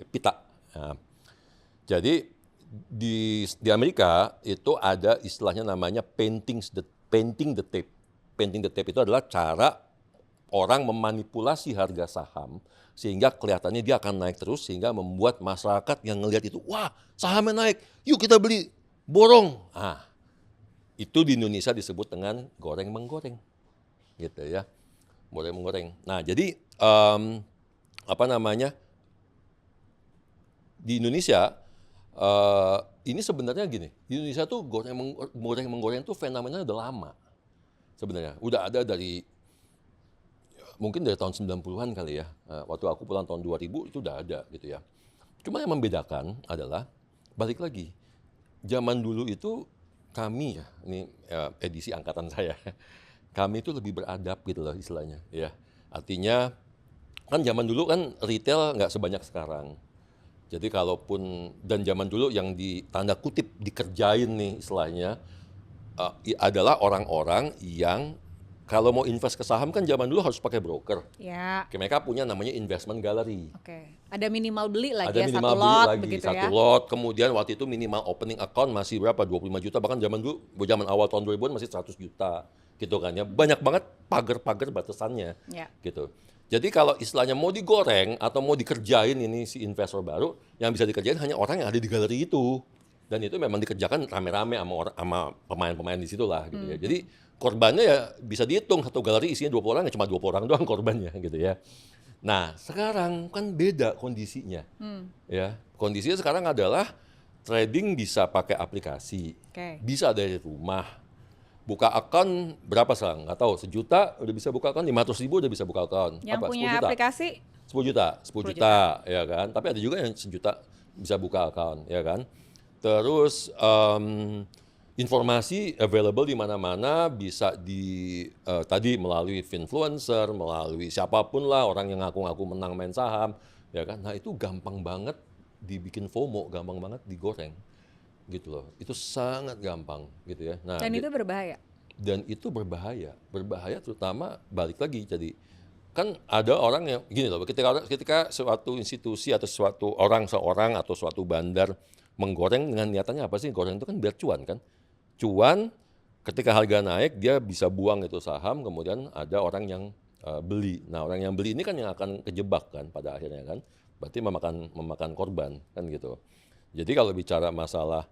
pita. Nah, jadi di Amerika itu ada istilahnya namanya painting the tape. Painting the tape itu adalah cara orang memanipulasi harga saham sehingga kelihatannya dia akan naik terus, sehingga membuat masyarakat yang ngelihat itu, wah sahamnya naik, yuk kita beli, borong. Itu di Indonesia disebut dengan goreng menggoreng, gitu ya, goreng menggoreng. Nah jadi di Indonesia ini sebenarnya gini, di Indonesia tuh goreng menggoreng tuh fenomenanya udah lama sebenarnya, udah ada mungkin dari tahun 90-an kali ya. Waktu aku pulang tahun 2000 itu udah ada gitu ya. Cuma yang membedakan adalah, balik lagi, zaman dulu itu kami ya, ini edisi angkatan saya, kami itu lebih beradab gitu loh istilahnya ya. Artinya kan zaman dulu kan retail nggak sebanyak sekarang. Jadi kalaupun, dan zaman dulu yang di tanda kutip dikerjain nih istilahnya, adalah orang-orang yang kalau mau invest ke saham kan zaman dulu harus pakai broker. Ya. Mereka punya namanya investment gallery. Oke. Ada minimal beli lagi Ada ya, minimal satu beli lot lagi, begitu satu ya. lot. Kemudian waktu itu minimal opening account masih berapa? 25 juta. Bahkan zaman dulu, zaman awal tahun 2000-an masih 100 juta. Gitu kan ya. Banyak banget pagar-pagar batasannya. Ya. Gitu. Jadi kalau istilahnya mau digoreng atau mau dikerjain ini si investor baru, yang bisa dikerjain hanya orang yang ada di galeri itu. Dan itu memang dikerjakan rame-rame sama pemain-pemain di situ lah gitu ya. Jadi korbannya ya bisa dihitung, satu galeri isinya 20 orang, ya cuma 20 orang doang korbannya gitu ya. Nah sekarang kan beda kondisinya. Ya, kondisinya sekarang adalah trading bisa pakai aplikasi, bisa dari rumah. Buka akun berapa sekarang? Nggak tahu, 1 juta udah bisa buka akun, 500.000 udah bisa buka akun. Yang apa, punya 10 juta? aplikasi? 10 juta ya kan. Tapi ada juga yang 1 juta bisa buka account ya kan. Terus informasi available di mana-mana, bisa tadi melalui influencer, melalui siapapun lah, orang yang ngaku-ngaku menang main saham ya kan. Nah itu gampang banget dibikin FOMO, gampang banget digoreng gitu loh. Itu sangat gampang gitu ya. Nah, Dan itu berbahaya. berbahaya terutama balik lagi. Jadi kan ada orang yang gini loh, ketika suatu institusi atau seorang atau suatu bandar menggoreng dengan niatannya apa sih? Goreng itu kan biar cuan kan. Cuan, ketika harga naik dia bisa buang itu saham, kemudian ada orang yang beli. Nah, orang yang beli ini kan yang akan kejebak kan pada akhirnya kan. Berarti memakan korban kan gitu. Jadi kalau bicara masalah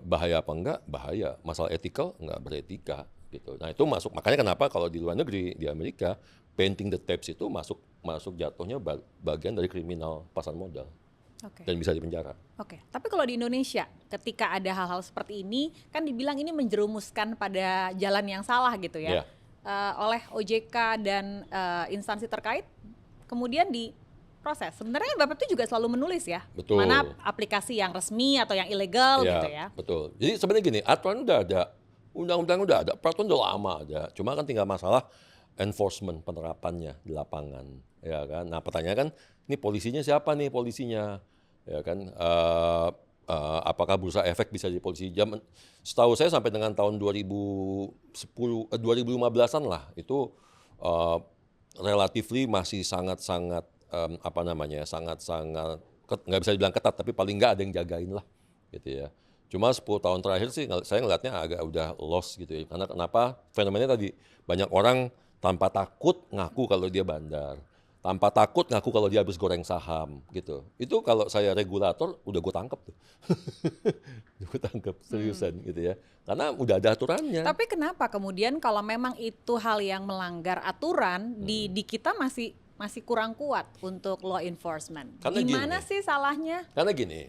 bahaya apa enggak, bahaya. Masalah etikal enggak beretika gitu. Nah, itu makanya kenapa kalau di luar negeri, di Amerika, painting the tapes itu masuk jatuhnya bagian dari kriminal pasar modal. Oke. Dan bisa dipenjara. Oke, tapi kalau di Indonesia ketika ada hal-hal seperti ini kan dibilang ini menjerumuskan pada jalan yang salah gitu ya. Iya. Oleh OJK dan instansi terkait kemudian diproses. Sebenarnya Bapak itu juga selalu menulis ya. Betul. Mana aplikasi yang resmi atau yang ilegal Iya, gitu ya. betul. Jadi sebenarnya gini, aturan udah ada, undang-undang udah ada, peraturan udah lama ada. Cuma kan tinggal masalah enforcement, penerapannya di lapangan, ya kan. Nah, pertanyaan kan, ini polisinya siapa nih polisinya, ya kan? Apakah bursa efek bisa jadi polisi? Setahu saya sampai dengan tahun 2015-an lah, itu relatively masih sangat-sangat sangat-sangat nggak bisa dibilang ketat, tapi paling nggak ada yang jagain lah, gitu ya. Cuma 10 tahun terakhir sih saya ngelihatnya agak udah lost gitu ya. Karena kenapa? Fenomenanya tadi, banyak orang tanpa takut ngaku kalau dia bandar, tanpa takut ngaku kalau dia habis goreng saham gitu. Itu kalau saya regulator udah gue tangkep tuh. Gue tangkep seriusan gitu ya. Karena udah ada aturannya. Tapi kenapa kemudian kalau memang itu hal yang melanggar aturan di kita masih kurang kuat untuk law enforcement? Karena Gimana gini. sih salahnya? Karena gini,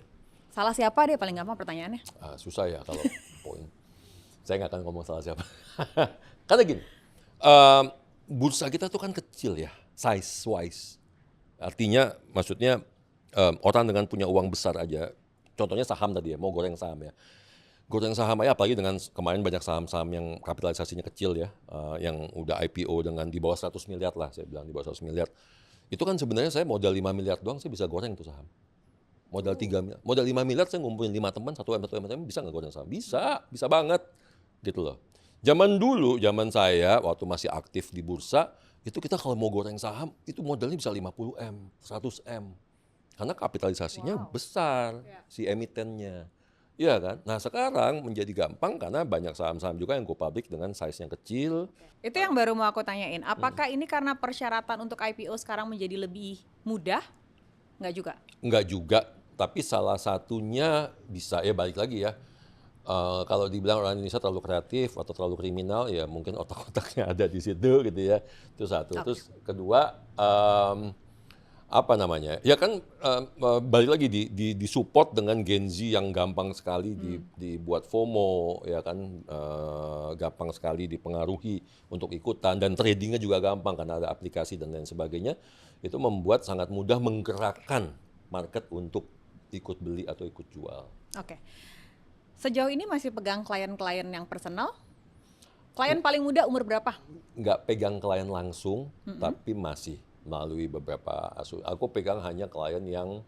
Salah siapa deh paling gampang pertanyaannya? susah ya kalau poin. Saya nggak akan ngomong salah siapa. Karena gini, bursa kita tuh kan kecil ya, size wise. Artinya, maksudnya orang dengan punya uang besar aja, contohnya saham tadi ya, mau goreng saham ya. Goreng saham aja, apalagi dengan kemarin banyak saham-saham yang kapitalisasinya kecil ya, yang udah IPO dengan di bawah 100 miliar lah, saya bilang di bawah 100 miliar. Itu kan sebenarnya saya modal 5 miliar doang, saya bisa goreng tuh saham. Modal 3 miliar, modal 5 miliar saya ngumpulin 5 teman, 1 M, bisa nggak goreng saham? Bisa banget gitu loh. Zaman dulu, zaman saya waktu masih aktif di bursa, itu kita kalau mau goreng saham, itu modalnya bisa 50 M, 100 M. Karena kapitalisasinya besar, si emitennya. Iya kan? Nah sekarang menjadi gampang karena banyak saham-saham juga yang go public dengan size yang kecil. Itu yang baru mau aku tanyain. Apakah ini karena persyaratan untuk IPO sekarang menjadi lebih mudah? Nggak juga? Enggak juga, tapi salah satunya bisa, ya balik lagi ya. Kalau dibilang orang Indonesia terlalu kreatif atau terlalu kriminal, ya mungkin otak-otaknya ada di situ gitu ya. Itu satu. Terus kedua, apa namanya? Ya kan balik lagi disupport dengan Gen Z yang gampang sekali dibuat FOMO, ya kan, gampang sekali dipengaruhi untuk ikutan, dan tradingnya juga gampang karena ada aplikasi dan lain sebagainya. Itu membuat sangat mudah menggerakkan market untuk ikut beli atau ikut jual. Oke. Sejauh ini masih pegang klien-klien yang personal? Klien paling muda umur berapa? Nggak pegang klien langsung, tapi masih melalui beberapa aku pegang hanya klien yang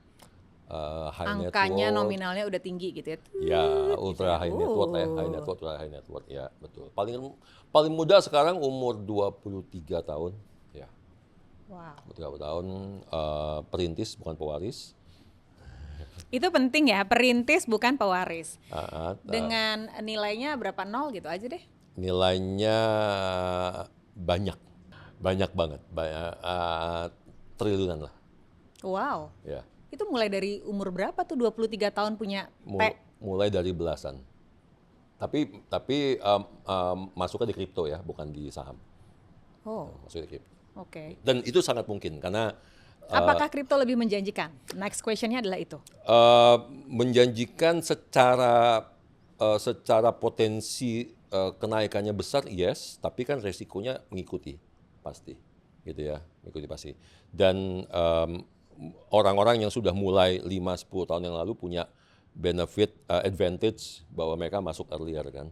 high net worth. Angkanya nominalnya udah tinggi gitu ya? Ya, ultra high net worth ya, ultra high net worth ya, betul. Paling muda sekarang umur 23 tahun, ya. Wow. 23 tahun, perintis bukan pewaris. Itu penting ya, perintis bukan pewaris. Dengan Dengan nilainya berapa, 0 gitu aja deh? nilainya banyak banget, triliunan lah. Wow. Ya. Itu mulai dari umur berapa tuh 23 tahun punya Mulai dari belasan. Tapi masuknya di kripto ya, bukan di saham. Oh, Masuknya di kripto. oke. Dan itu sangat mungkin karena Apakah kripto lebih menjanjikan? Next question-nya adalah itu. menjanjikan secara potensi kenaikannya besar, yes, tapi kan resikonya mengikuti pasti, gitu ya. mengikuti pasti. Dan orang-orang yang sudah mulai 5-10 tahun yang lalu punya benefit advantage bahwa mereka masuk earlier kan.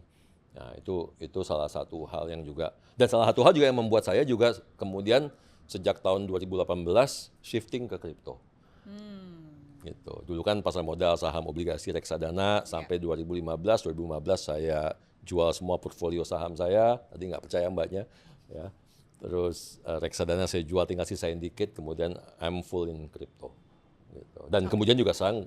Nah, itu salah satu hal yang juga, dan salah satu hal juga yang membuat saya juga kemudian sejak tahun 2018 shifting ke kripto. Gitu. Dulu kan pasar modal saham obligasi reksadana sampai 2015 saya jual semua portfolio saham saya, tadi nggak percaya mbaknya ya. Terus reksadana saya jual tinggal sisain dikit, kemudian I'm full in kripto. Gitu. Dan kemudian juga sekarang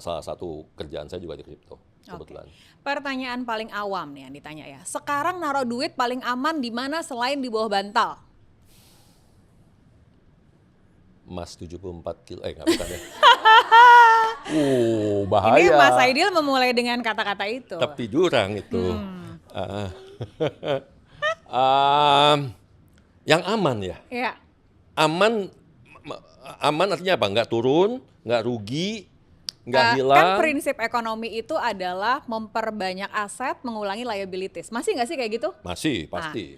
salah satu kerjaan saya juga di kripto kebetulan. Pertanyaan paling awam nih yang ditanya ya. Sekarang naruh duit paling aman di mana selain di bawah bantal? Emas 74 kilo, nggak bukan ya. Bahaya. Ini Mas Aidil memulai dengan kata-kata itu. Tapi jurang itu. Yang aman ya. Iya. Aman artinya apa? Nggak turun, nggak rugi, nggak hilang. Kan prinsip ekonomi itu adalah memperbanyak aset, mengulangi liabilities. Masih nggak sih kayak gitu? Masih, pasti.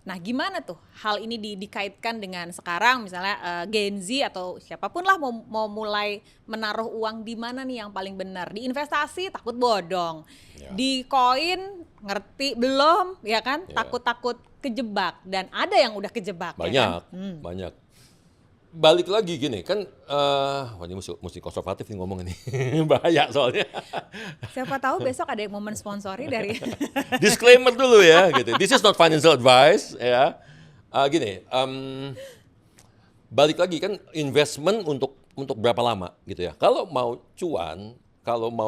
Nah, gimana tuh hal ini dikaitkan dengan sekarang misalnya Gen Z atau siapapun lah mau mulai menaruh uang di mana nih yang paling benar? Di investasi takut bodong. Ya. Di koin ngerti belum, ya kan? Ya. Takut-takut kejebak, dan ada yang udah kejebak. Banyak, ya kan? banyak. Balik lagi gini kan, wah ini mesti konservatif nih ngomong ini, bahaya soalnya. Siapa tahu besok ada yang momen sponsori dari Disclaimer dulu ya, gitu. This is not financial advice, ya. Gini, balik lagi kan investment untuk berapa lama gitu ya. Kalau mau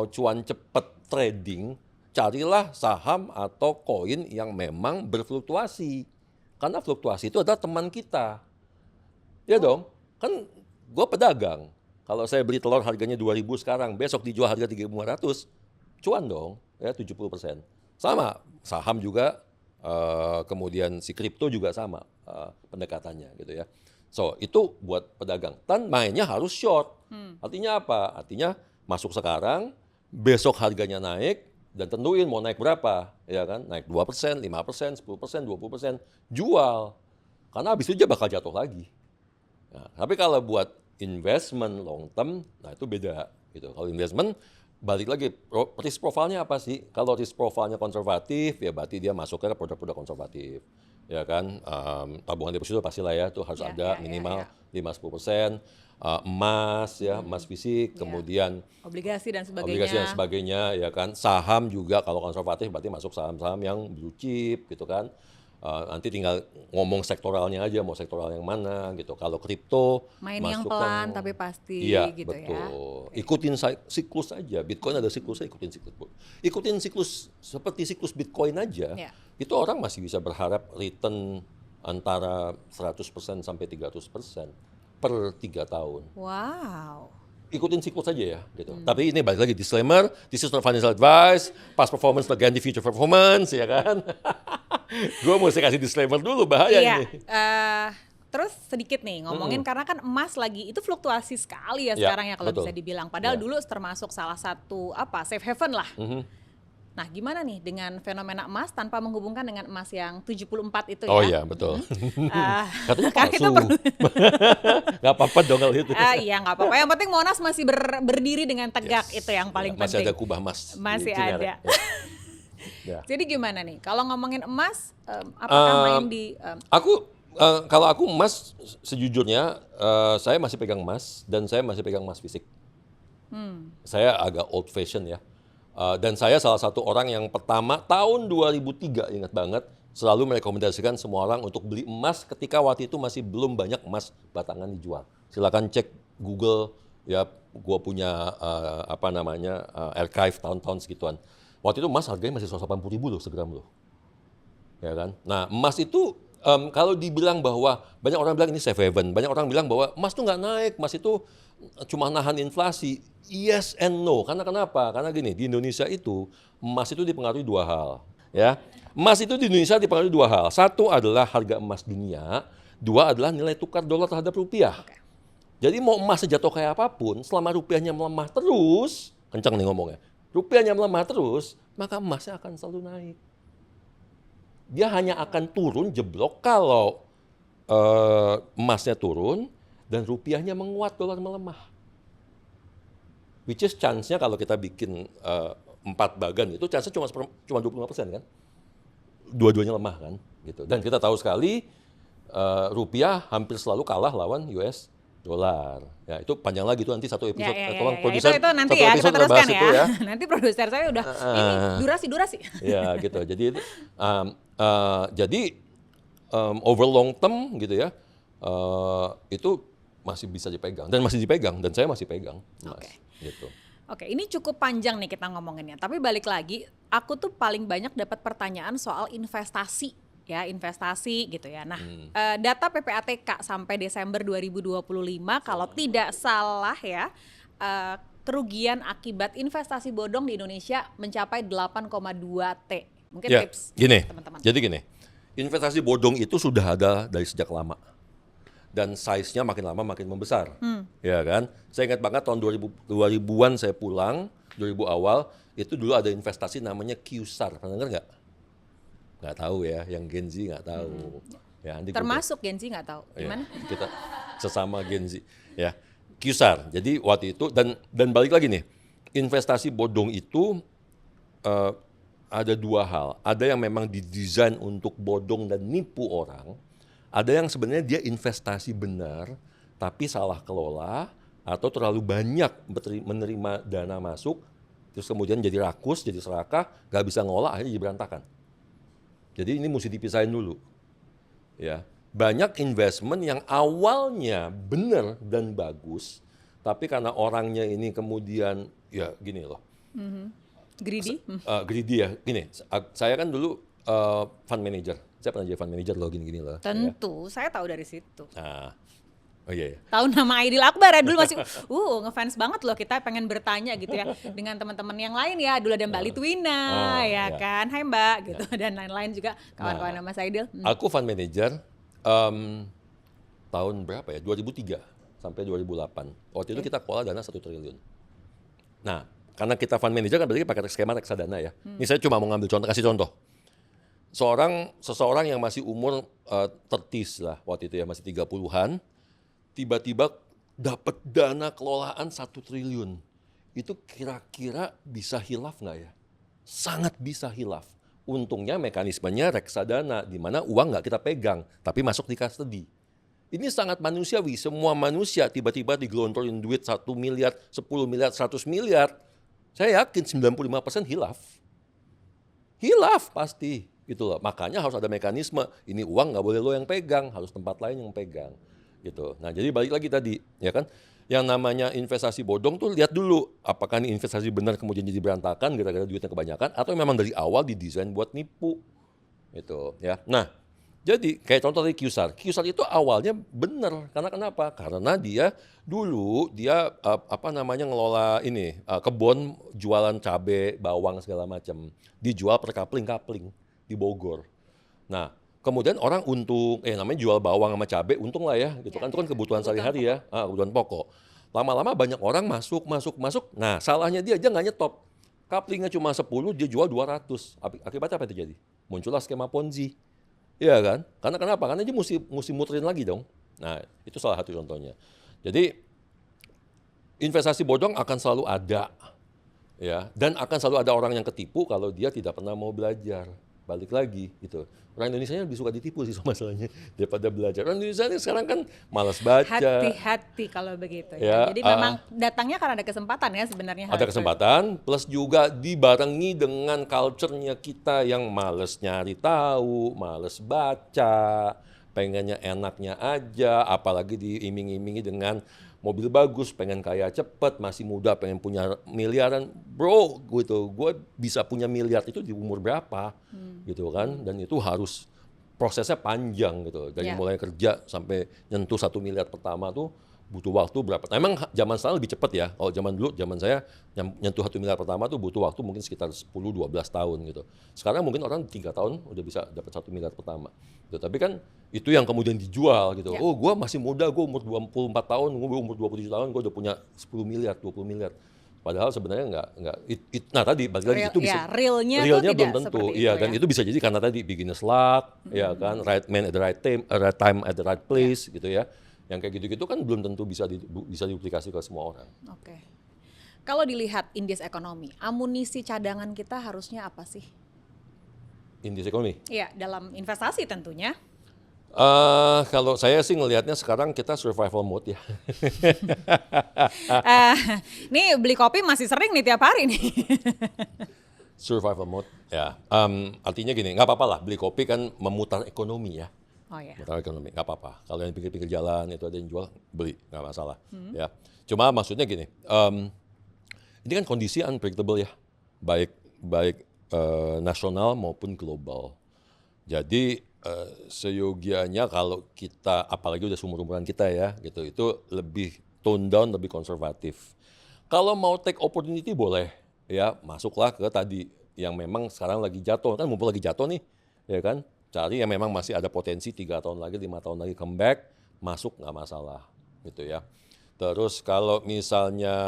cuan cepet trading, carilah saham atau koin yang memang berfluktuasi. Karena fluktuasi itu adalah teman kita. Ya dong, kan gue pedagang. Kalau saya beli telur harganya 2.000 sekarang, besok dijual harga 3.500, cuan dong, ya 70%. Sama, saham juga, kemudian si kripto juga sama pendekatannya gitu ya. So, itu buat pedagang. Dan mainnya harus short. Artinya apa? Artinya masuk sekarang, besok harganya naik, dan tentuin mau naik berapa, ya kan? Naik 2%, 5%, 10%, 20%, jual. Karena habis itu dia bakal jatuh lagi. Nah, tapi kalau buat investment long term, nah itu beda gitu. Kalau investment balik lagi risk profile-nya apa sih? Kalau risk profile-nya konservatif, ya berarti dia masuk ke produk-produk konservatif. Ya kan, tabungan deposito pastilah ya, itu harus ada minimal 5-10%, emas ya, emas fisik, kemudian obligasi dan sebagainya. Ya kan. Saham juga kalau konservatif berarti masuk saham-saham yang blue chip gitu kan. Nanti tinggal ngomong sektoralnya aja, mau sektoral yang mana gitu. Kalau kripto main yang pelan tapi pasti iya, gitu betul. ya. Ikutin siklus aja. Bitcoin ada siklusnya, ikutin siklus seperti siklus Bitcoin aja. Ya. Itu orang masih bisa berharap return antara 100% sampai 300% per 3 tahun. Wow. Ikutin siklus aja ya gitu. Tapi ini balik lagi disclaimer, this is not financial advice, past performance ganti future performance ya kan. Gue mesti kasih disclaimer dulu, bahaya ini. Terus sedikit nih ngomongin karena kan emas lagi itu fluktuasi sekali ya sekarang ya kalau bisa dibilang. Padahal dulu termasuk salah satu safe haven lah. Nah, gimana nih dengan fenomena emas tanpa menghubungkan dengan emas yang 74 itu ya? Oh iya, betul. Katanya Kan palsu. itu Nggak apa-apa dong kalau itu. Iya, nggak apa-apa. Yang penting Monas masih berdiri dengan tegak, itu yang paling masih penting. ada kubah emas. Masih di Cinere. ada. Ya. Jadi gimana nih? Kalau ngomongin emas, apakah main di... Kalau aku emas, sejujurnya saya masih pegang emas dan saya masih pegang emas fisik. Saya agak old fashion ya. Dan saya salah satu orang yang pertama tahun 2003, ingat banget, selalu merekomendasikan semua orang untuk beli emas ketika waktu itu masih belum banyak emas batangan dijual. Silakan cek Google ya, gua punya archive tahun-tahun segituan. Waktu itu emas harganya masih 180.000 loh segram loh. Ya kan? Nah, emas itu kalau dibilang bahwa banyak orang bilang ini safe haven, banyak orang bilang bahwa emas tuh nggak naik, emas itu cuma nahan inflasi. Yes and no. Karena kenapa? Karena gini, di Indonesia itu emas itu dipengaruhi dua hal, ya. Emas itu di Indonesia dipengaruhi dua hal. Satu adalah harga emas dunia, dua adalah nilai tukar dolar terhadap rupiah. Jadi mau emas sejatuh kayak apapun, selama rupiahnya melemah terus, kencang nih ngomongnya. Rupiahnya melemah terus, maka emasnya akan selalu naik. Dia hanya akan turun jeblok kalau emasnya turun dan rupiahnya menguat, dolar melemah. Which is chance-nya kalau kita bikin 4 bagan itu chance-nya cuma 25% kan. Dua-duanya lemah kan gitu. Dan kita tahu sekali rupiah hampir selalu kalah lawan US dolar. Ya, itu panjang lagi tuh nanti satu episode. Tolong produser itu nanti satu ya episode kita kita bahas teruskan itu ya. Nanti produser saya udah ini durasi. Ya gitu. Jadi over long term gitu ya, itu masih bisa dipegang dan masih dipegang dan saya masih pegang, Mas. Oke. Gitu. Oke, ini cukup panjang nih kita ngomonginnya. Tapi balik lagi, aku tuh paling banyak dapat pertanyaan soal investasi. Ya, investasi gitu ya. Nah, data PPATK sampai Desember 2025 kalau tidak salah ya, kerugian akibat investasi bodong di Indonesia mencapai 8,2 T. Mungkin Ya, tips gini. teman-teman. Jadi gini, investasi bodong itu sudah ada dari sejak lama. Dan size-nya makin lama makin membesar. Ya kan? Saya ingat banget tahun 2000-an saya pulang, 2000 awal, itu dulu ada investasi namanya QSAR. Pernah dengar nggak? Nggak tahu ya, yang Gen Z nggak tahu. Ya, nanti Termasuk Gen Z nggak tahu. Gimana? ya, kita sesama Gen Z. Ya, QSAR. Jadi waktu itu, dan balik lagi nih, investasi bodong itu ada dua hal. Ada yang memang didesain untuk bodong dan nipu orang. Ada yang sebenarnya dia investasi benar, tapi salah kelola atau terlalu banyak menerima dana masuk, terus kemudian jadi rakus, jadi serakah, nggak bisa ngolah, akhirnya jadi berantakan. Jadi ini mesti dipisahin dulu. Ya, banyak investment yang awalnya benar dan bagus, tapi karena orangnya ini kemudian ya gini loh. Greedy? Greedy ya. Gini, saya kan dulu fund manager. Saya pernah jadi fund manager loh, gini-gini loh. Tentu, saya tahu dari situ. Nah, oh iya. Tahu nama Aidil Akbar ya, dulu masih ngefans banget loh, kita pengen bertanya gitu ya dengan teman-teman yang lain ya. Dulu ada Mbak Litwina ya kan, hai Mbak gitu, dan lain-lain juga kawan-kawan Mas Aidil. Aku fund manager tahun berapa ya? 2003 sampai 2008. Waktu itu kita kelola dana 1 triliun. Nah, karena kita fund manager kan berarti pakai skema reksadana ya. Ini saya cuma mau ngambil contoh, kasih contoh. Seseorang yang masih umur 30s lah waktu itu ya, masih 30-an, tiba-tiba dapat dana kelolaan 1 triliun. Itu kira-kira bisa hilaf nggak ya? Sangat bisa hilaf. Untungnya mekanismenya reksadana, di mana uang nggak kita pegang, tapi masuk di custody. Ini sangat manusiawi, semua manusia tiba-tiba digelontorin duit 1 miliar, 10 miliar, 100 miliar. Saya yakin 95% hilaf. Hilaf pasti. Gitu loh. Makanya harus ada mekanisme, ini uang nggak boleh lo yang pegang, harus tempat lain yang pegang. Gitu. Nah, jadi balik lagi tadi, ya kan? Yang namanya investasi bodong tuh lihat dulu, apakah ini investasi benar kemudian jadi berantakan gara-gara duitnya kebanyakan, atau memang dari awal didesain buat nipu. Gitu, ya. Nah, jadi kayak contoh dari QSAR. QSAR itu awalnya benar, karena kenapa? Karena dia dulu ngelola ini kebun, jualan cabai, bawang segala macam, dijual per kapling-kapling di Bogor. Nah, kemudian orang untung, namanya jual bawang sama cabai, untung lah ya, gitu kan, itu kan kebutuhan sehari-hari ya, kebutuhan pokok. Lama-lama banyak orang masuk. Nah, salahnya dia aja nggak nyetop. Kaplingnya cuma 10, dia jual 200. Akibatnya apa yang terjadi? Muncullah skema Ponzi. Iya kan? Karena kenapa? Karena dia mesti muterin lagi dong. Nah, itu salah satu contohnya. Jadi, investasi bodong akan selalu ada. Ya, dan akan selalu ada orang yang ketipu kalau dia tidak pernah mau belajar. Balik lagi gitu. Orang Indonesia lebih suka ditipu sih masalahnya daripada belajar. Orang Indonesia ini sekarang kan malas baca. Hati-hati kalau begitu ya. Jadi memang datangnya karena ada kesempatan ya sebenarnya. Ada kesempatan, plus juga dibarengi dengan culture-nya kita yang males nyari tahu, males baca, pengennya enaknya aja, apalagi diiming-imingi dengan mobil bagus, pengen kaya cepet, masih muda, pengen punya miliaran, bro, gitu. Gue bisa punya miliar itu di umur berapa, gitu kan? Dan itu harus prosesnya panjang gitu. Dari mulai kerja sampai nyentuh 1 miliar pertama tuh butuh waktu berapa? Nah, emang zaman sekarang lebih cepat ya. Kalau zaman saya nyentuh 1 miliar pertama tuh butuh waktu mungkin sekitar 10-12 tahun gitu. Sekarang mungkin orang 3 tahun udah bisa dapat 1 miliar pertama. Gitu. Tapi kan itu yang kemudian dijual gitu. Oh, gue masih muda, gue umur 24 tahun, gue umur 27 tahun, gue udah punya 10 miliar, 20 miliar. Padahal sebenarnya nggak. Nah tadi balik lagi itu bisa. Realnya tuh Realnya tidak belum tentu, seperti iya itu kan? ya. Itu bisa jadi karena tadi beginner's luck, ya kan? Right man at the right time at the right place, gitu ya. Yang kayak gitu-gitu kan belum tentu bisa diduplikasi ke semua orang. Oke. Kalau dilihat indeks ekonomi, amunisi cadangan kita harusnya apa sih? Indeks ekonomi. Iya, dalam investasi tentunya. Kalau saya sih ngelihatnya sekarang kita survival mode ya. Nih beli kopi masih sering nih tiap hari nih. Survival mode, ya. Artinya gini, nggak apa-apa lah beli kopi kan memutar ekonomi ya. Oh ya. Memutar ekonomi, nggak apa-apa. Kalau yang pinggir-pinggir jalan itu ada yang jual, beli, nggak masalah. Ya. Cuma maksudnya gini, ini kan kondisi unpredictable ya, baik nasional maupun global. Jadi seyogianya kalau kita, apalagi udah seumur-umuran kita ya, gitu, itu lebih tone down, lebih konservatif. Kalau mau take opportunity boleh, ya masuklah ke tadi yang memang sekarang lagi jatuh, kan mumpung lagi jatuh nih, ya kan, cari yang memang masih ada potensi 3 tahun lagi, 5 tahun lagi comeback, masuk nggak masalah, gitu ya. Terus kalau misalnya,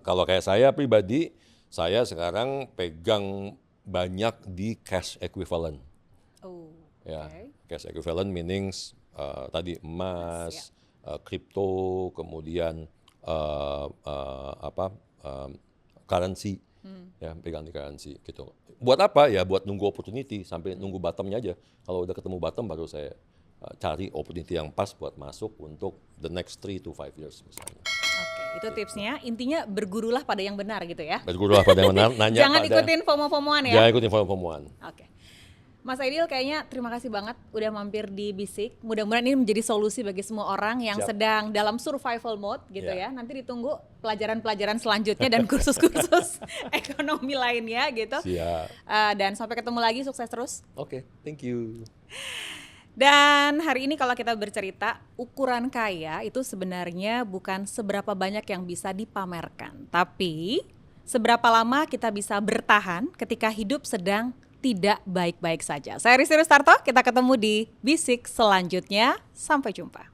kalau kayak saya pribadi, saya sekarang pegang banyak di cash equivalent. Oh. Ya, Oke. cash equivalent meanings tadi emas, kripto, kemudian currency, ya pegang di currency gitu. Buat apa ya? Buat nunggu opportunity sampai nunggu bottomnya aja. Kalau udah ketemu bottom baru saya cari opportunity yang pas buat masuk untuk the next 3 to 5 years misalnya. Oke, itu tipsnya. Intinya bergurulah pada yang benar gitu ya. Bergurulah pada yang benar, nanya Jangan pada, ikutin FOMO-FOMOan ya. jangan ikutin FOMO-FOMOan. Oke. Mas Aidil kayaknya terima kasih banget udah mampir di Bisik. Mudah-mudahan ini menjadi solusi bagi semua orang yang Siap. sedang dalam survival mode gitu Ya. ya. Nanti ditunggu pelajaran-pelajaran selanjutnya dan kursus-kursus ekonomi lainnya gitu. Siap. Dan sampai ketemu lagi, sukses terus. Oke, thank you. Dan hari ini kalau kita bercerita, ukuran kaya itu sebenarnya bukan seberapa banyak yang bisa dipamerkan, tapi seberapa lama kita bisa bertahan ketika hidup sedang tidak baik-baik saja. Saya Rizky Rustarto, kita ketemu di Bisik selanjutnya. Sampai jumpa.